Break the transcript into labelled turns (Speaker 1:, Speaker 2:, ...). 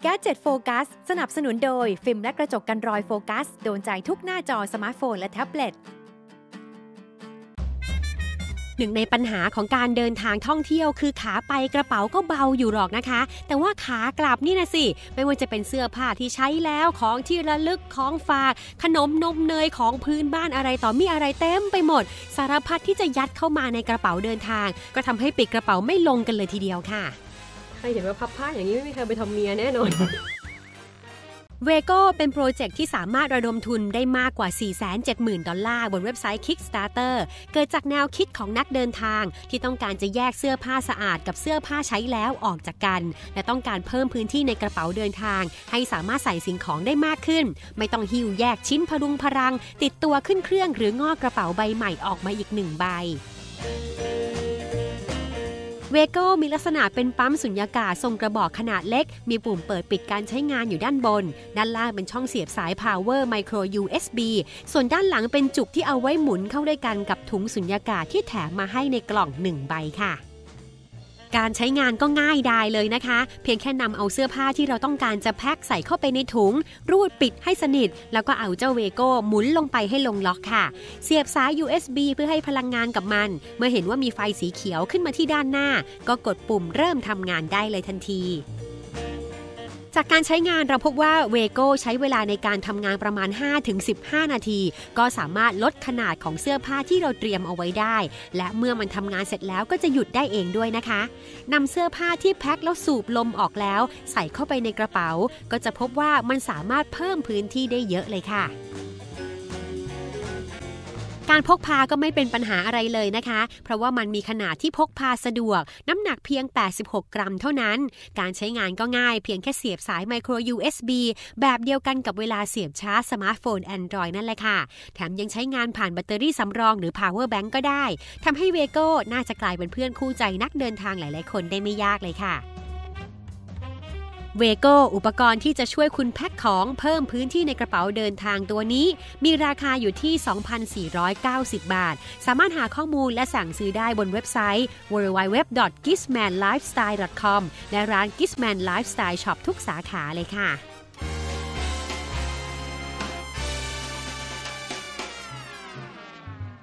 Speaker 1: Gadget Focus สนับสนุนโดยฟิล์มและกระจกกันรอยโฟกัสโดนใจทุกหน้าจอสมาร์ทโฟนและแท็บเล็ตหนึ่งในปัญหาของการเดินทางท่องเที่ยวคือขาไปกระเป๋าก็เบาอยู่หรอกนะคะแต่ว่าขากลับนี่นะสิไม่ว่าจะเป็นเสื้อผ้าที่ใช้แล้วของที่ระลึกของฝากขนมนมเนยของพื้นบ้านอะไรต่อมีอะไรเต็มไปหมดสารพัดที่จะยัดเข้ามาในกระเป๋าเดินทางก็ทำให้ปิดกระเป๋าไม่ลงกันเลยทีเดียวค่ะใครเห็นว่าพับผ้าอย่างนี้ไม่มีใครไปทำเมียแน่นอนเวโก้เป็นโปรเจกต์ที่สามารถระดมทุนได้มากกว่า $470,000 บนเว็บไซต์ Kickstarter เกิดจากแนวคิดของนักเดินทางที่ต้องการจะแยกเสื้อผ้าสะอาดกับเสื้อผ้าใช้แล้วออกจากกันและต้องการเพิ่มพื้นที่ในกระเป๋าเดินทางให้สามารถใส่สิ่งของได้มากขึ้นไม่ต้องหิ้วแยกชิ้นพรุงพรังติดตัวขึ้นเครื่องหรืองอกกระเป๋าใบใหม่ออกมาอีก1ใบเวโก้มีลักษณะเป็นปั๊มสุญญากาศทรงกระบอกขนาดเล็กมีปุ่มเปิดปิดการใช้งานอยู่ด้านบนด้านล่างเป็นช่องเสียบสาย Power Micro USB ส่วนด้านหลังเป็นจุกที่เอาไว้หมุนเข้าด้วยกันกับถุงสุญญากาศที่แถมมาให้ในกล่อง1ใบค่ะการใช้งานก็ง่ายดายเลยนะคะเพียงแค่นำเอาเสื้อผ้าที่เราต้องการจะแพ็คใส่เข้าไปในถุงรูดปิดให้สนิทแล้วก็เอาเจ้าเวโก้หมุนลงไปให้ลงล็อกค่ะเสียบสาย USB เพื่อให้พลังงานกับมันเมื่อเห็นว่ามีไฟสีเขียวขึ้นมาที่ด้านหน้าก็กดปุ่มเริ่มทำงานได้เลยทันทีจากการใช้งานเราพบว่าเวโก้ใช้เวลาในการทำงานประมาณ 5-15 นาทีก็สามารถลดขนาดของเสื้อผ้าที่เราเตรียมเอาไว้ได้และเมื่อมันทำงานเสร็จแล้วก็จะหยุดได้เองด้วยนะคะนำเสื้อผ้าที่แพ็คแล้วสูบลมออกแล้วใส่เข้าไปในกระเป๋าก็จะพบว่ามันสามารถเพิ่มพื้นที่ได้เยอะเลยค่ะการพกพาก็ไม่เป็นปัญหาอะไรเลยนะคะเพราะว่ามันมีขนาดที่พกพาสะดวกน้ำหนักเพียง86กรัมเท่านั้นการใช้งานก็ง่ายเพียงแค่เสียบสาย Micro USB แบบเดียวกันกับเวลาเสียบชาร์จสมาร์ทโฟน Android นั่นแหละค่ะแถมยังใช้งานผ่านแบตเตอรี่สำรองหรือ Power Bank ก็ได้ทำให้เวโก้น่าจะกลายเป็นเพื่อนคู่ใจนักเดินทางหลายๆคนได้ไม่ยากเลยค่ะเวโก้อุปกรณ์ที่จะช่วยคุณแพ็คของเพิ่มพื้นที่ในกระเป๋าเดินทางตัวนี้มีราคาอยู่ที่ 2,490 บาทสามารถหาข้อมูลและสั่งซื้อได้บนเว็บไซต์ www.gizmanlifestyle.com และร้าน Gizman Lifestyle Shop ทุกสาขาเลยค่ะ